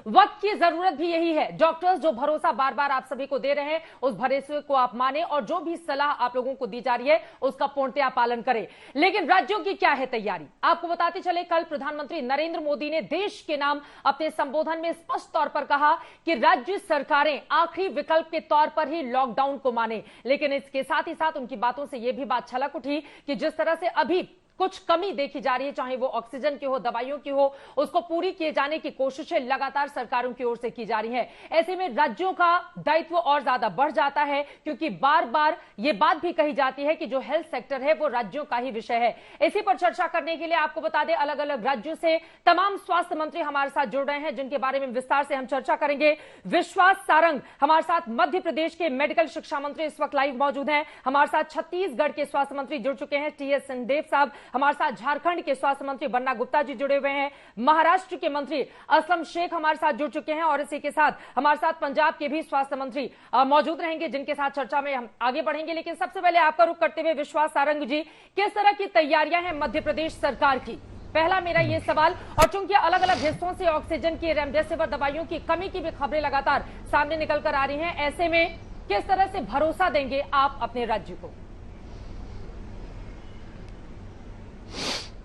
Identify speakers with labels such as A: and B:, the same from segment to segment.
A: वक्त की जरूरत भी यही है। डॉक्टर्स जो भरोसा बार बार आप सभी को दे रहे हैं, उस भरोसे को आप माने और जो भी सलाह आप लोगों को दी जा रही है उसका पूर्णतया पालन करें। लेकिन राज्यों की क्या है तैयारी, आपको बताते चले, कल प्रधानमंत्री नरेंद्र मोदी ने देश के नाम अपने संबोधन में स्पष्ट तौर पर कहा कि राज्य सरकारें आखिरी विकल्प के तौर पर ही लॉकडाउन को माने। लेकिन इसके साथ ही साथ उनकी बातों से यह भी बात छलक उठी कि जिस तरह से अभी कुछ कमी देखी जा रही है, चाहे वो ऑक्सीजन की हो, दवाइयों की हो, उसको पूरी किए जाने की कोशिशें लगातार सरकारों की ओर से की जा रही है। ऐसे में राज्यों का दायित्व और ज्यादा बढ़ जाता है, क्योंकि बार बार ये बात भी कही जाती है कि जो हेल्थ सेक्टर है वो राज्यों का ही विषय है। इसी पर चर्चा करने के लिए आपको बता दें, अलग अलग राज्यों से तमाम स्वास्थ्य मंत्री हमारे साथ जुड़ रहे हैं, जिनके बारे में विस्तार से हम चर्चा करेंगे। विश्वास सारंग हमारे साथ मध्य प्रदेश के मेडिकल शिक्षा मंत्री इस वक्त लाइव मौजूद हैं। हमारे साथ छत्तीसगढ़ के स्वास्थ्य मंत्री जुड़ चुके हैं, टी.एस. सिंहदेव साहब। हमारे साथ झारखंड के स्वास्थ्य मंत्री बन्ना गुप्ता जी जुड़े हुए हैं। महाराष्ट्र के मंत्री असलम शेख हमारे साथ जुड़ चुके हैं और इसी के साथ हमारे साथ पंजाब के भी स्वास्थ्य मंत्री मौजूद रहेंगे, जिनके साथ चर्चा में हम आगे बढ़ेंगे। लेकिन सबसे पहले आपका रुख करते हुए विश्वास सारंग जी, किस तरह की तैयारियां हैं मध्य प्रदेश सरकार की, पहला मेरा ये सवाल। और चूंकि अलग अलग हिस्सों से ऑक्सीजन की, रेमडेसिविर दवाइयों की कमी की भी खबरें लगातार सामने निकल कर आ रही हैं, ऐसे में किस तरह से भरोसा देंगे आप अपने राज्य को?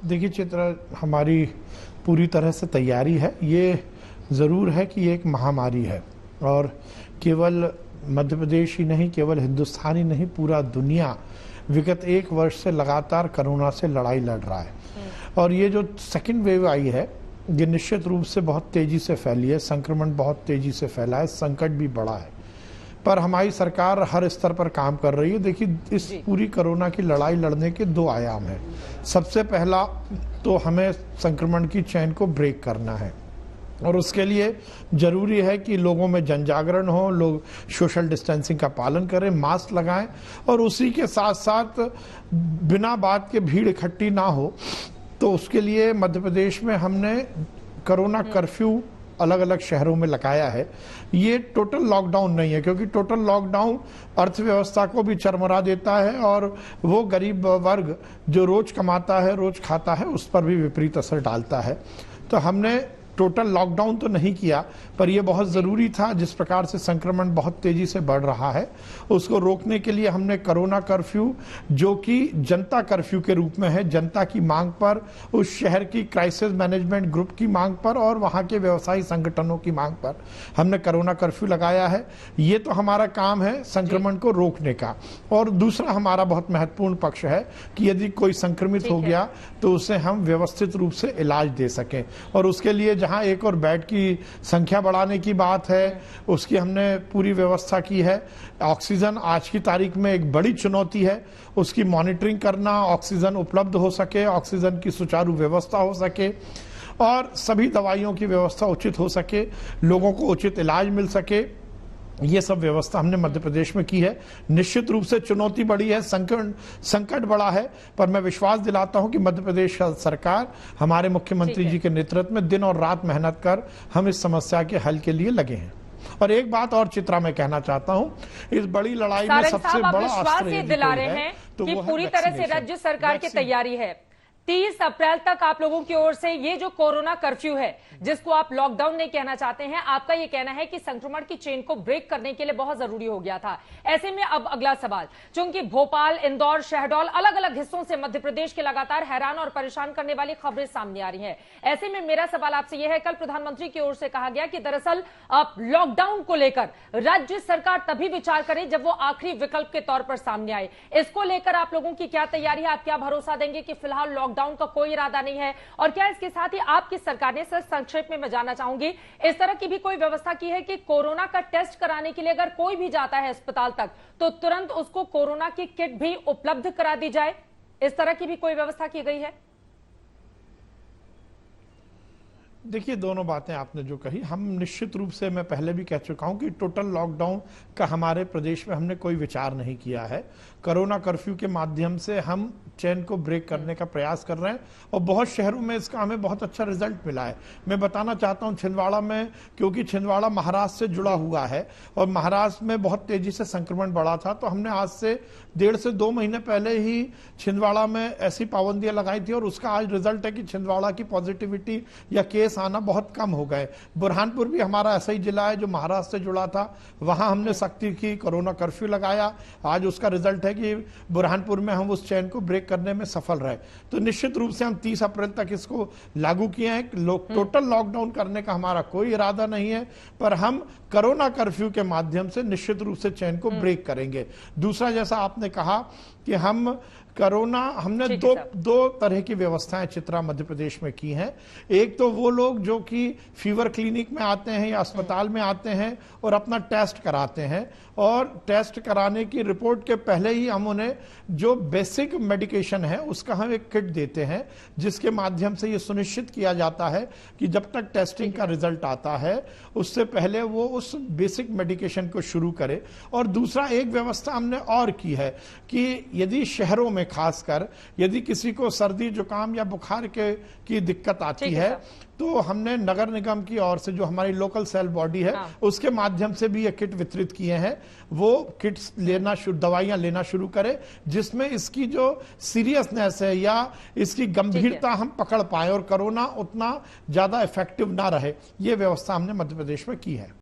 B: देखिए चित्र, हमारी पूरी तरह से तैयारी है। ये ज़रूर है कि ये एक महामारी है और केवल मध्य प्रदेश ही नहीं, केवल हिंदुस्तान ही नहीं, पूरा दुनिया विगत 1 वर्ष से लगातार कोरोना से लड़ाई लड़ रहा है। और ये जो सेकंड वेव आई है, ये निश्चित रूप से बहुत तेज़ी से फैली है, संक्रमण बहुत तेज़ी से फैला है, संकट भी बड़ा है, पर हमारी सरकार हर स्तर पर काम कर रही है। देखिए, इस पूरी कोरोना की लड़ाई लड़ने के 2 आयाम हैं। सबसे पहला तो हमें संक्रमण की चेन को ब्रेक करना है और उसके लिए जरूरी है कि लोगों में जन जागरण हो, लोग सोशल डिस्टेंसिंग का पालन करें, मास्क लगाएं और उसी के साथ साथ बिना बात के भीड़ इकट्ठी ना हो। तो उसके लिए मध्य प्रदेश में हमने कोरोना कर्फ्यू अलग अलग शहरों में लगाया है। ये टोटल लॉकडाउन नहीं है, क्योंकि टोटल लॉकडाउन अर्थव्यवस्था को भी चरमरा देता है और वो गरीब वर्ग जो रोज कमाता है, रोज खाता है, उस पर भी विपरीत असर डालता है। तो हमने टोटल लॉकडाउन तो नहीं किया, पर यह बहुत ज़रूरी था। जिस प्रकार से संक्रमण बहुत तेज़ी से बढ़ रहा है, उसको रोकने के लिए हमने कोरोना कर्फ्यू, जो कि जनता कर्फ्यू के रूप में है, जनता की मांग पर, उस शहर की क्राइसिस मैनेजमेंट ग्रुप की मांग पर और वहाँ के व्यवसायी संगठनों की मांग पर हमने कोरोना कर्फ्यू लगाया है। ये तो हमारा काम है संक्रमण को रोकने का। और दूसरा हमारा बहुत महत्वपूर्ण पक्ष है कि यदि कोई संक्रमित हो गया तो उसे हम व्यवस्थित रूप से इलाज दे सकें। और उसके लिए जहां एक और बेड की संख्या बढ़ाने की बात है, उसकी हमने पूरी व्यवस्था की है। ऑक्सीजन आज की तारीख में एक बड़ी चुनौती है, उसकी मॉनिटरिंग करना, ऑक्सीजन उपलब्ध हो सके, ऑक्सीजन की सुचारू व्यवस्था हो सके और सभी दवाइयों की व्यवस्था उचित हो सके, लोगों को उचित इलाज मिल सके। ये सब व्यवस्था हमने मध्य प्रदेश में की है। निश्चित रूप से चुनौती बड़ी है, संकट बड़ा है, पर मैं विश्वास दिलाता हूं कि मध्य प्रदेश सरकार हमारे मुख्यमंत्री जी के नेतृत्व में दिन और रात मेहनत कर हम इस समस्या के हल के लिए लगे हैं। और एक बात और चित्रा मैं कहना चाहता हूं, इस बड़ी लड़ाई में सबसे बड़ा अस्त्र
A: दिला रहे हैं तो कि पूरी तरह से राज्य सरकार की तैयारी है। 30 अप्रैल तक आप लोगों की ओर से ये जो कोरोना कर्फ्यू है, जिसको आप लॉकडाउन नहीं कहना चाहते हैं, आपका ये कहना है कि संक्रमण की चेन को ब्रेक करने के लिए बहुत जरूरी हो गया था। ऐसे में अब अगला सवाल, चूंकि भोपाल, इंदौर, शहडोल, अलग अलग हिस्सों से मध्य प्रदेश के लगातार हैरान और परेशान करने वाली खबरें सामने आ रही हैं। ऐसे में मेरा सवाल आपसे यह है, कल प्रधानमंत्री की ओर से कहा गया कि दरअसल लॉकडाउन को लेकर राज्य सरकार तभी विचार करे जब वो आखिरी विकल्प के तौर पर सामने आए। इसको लेकर आप लोगों की क्या तैयारी है? आप क्या भरोसा देंगे कि फिलहाल लॉकडाउन का कोई इरादा नहीं है? और क्या इसके साथ ही आपकी सरकार ने, सर संक्षेप में मैं जानना चाहूंगी, इस तरह की भी कोई व्यवस्था की है कि कोरोना का टेस्ट कराने के लिए अगर कोई भी जाता है अस्पताल तक तो तुरंत उसको कोरोना की किट भी उपलब्ध करा दी जाए? इस तरह की भी कोई व्यवस्था की गई है?
B: देखिए, दोनों बातें आपने जो कही, हम निश्चित रूप से, मैं पहले भी कह चुका हूं कि टोटल लॉकडाउन का हमारे प्रदेश में हमने कोई विचार नहीं किया है। कोरोना कर्फ्यू के माध्यम से हम चेन को ब्रेक करने का प्रयास कर रहे हैं और बहुत शहरों में इसका हमें बहुत अच्छा रिजल्ट मिला है। मैं बताना चाहता हूं छिंदवाड़ा में, क्योंकि छिंदवाड़ा महाराष्ट्र से जुड़ा हुआ है और महाराष्ट्र में बहुत तेजी से संक्रमण बढ़ा था, तो हमने आज से 1.5 से 2 महीने पहले ही छिंदवाड़ा में ऐसी पाबंदियां लगाई थी और उसका आज रिजल्ट है कि छिंदवाड़ा की पॉजिटिविटी या केस केस आना बहुत कम हो गए। बुरहानपुर भी हमारा ऐसा ही जिला है जो महाराष्ट्र से जुड़ा था, वहां हमने सख्ती की, कोरोना कर्फ्यू लगाया। आज उसका रिजल्ट है कि बुरहानपुर में हम उस चेन को ब्रेक करने में सफल रहे। तो निश्चित रूप से हम 30 अप्रैल तक इसको लागू किए हैं। टोटल लॉकडाउन करने का हमारा कोई इरादा नहीं है, पर हम कोरोना कर्फ्यू के माध्यम से निश्चित रूप से चेन को ब्रेक करेंगे। दूसरा, जैसा आपने कहा कि हमने दो तरह की व्यवस्थाएं चित्रा मध्य प्रदेश में की हैं। एक तो वो लोग जो कि फीवर क्लिनिक में आते हैं या अस्पताल में आते हैं और अपना टेस्ट कराते हैं, और टेस्ट कराने की रिपोर्ट के पहले ही हम उन्हें जो बेसिक मेडिकेशन है उसका हम एक किट देते हैं, जिसके माध्यम से ये सुनिश्चित किया जाता है कि जब तक टेस्टिंग का रिजल्ट आता है उससे पहले वो उस बेसिक मेडिकेशन को शुरू करे। और दूसरा, एक व्यवस्था हमने और की है कि यदि शहरों में खासकर यदि किसी को सर्दी जुकाम या बुखार की दिक्कत आती है तो हमने नगर निगम की ओर से, जो हमारी लोकल सेल बॉडी है, उसके माध्यम से भी ये किट वितरित किए हैं। वो किट्स दवाइयां लेना शुरू करे, जिसमें इसकी जो सीरियसनेस है या इसकी गंभीरता हम पकड़ पाए और कोरोना उतना ज्यादा इफेक्टिव ना रहे। ये व्यवस्था हमने मध्य प्रदेश में की है।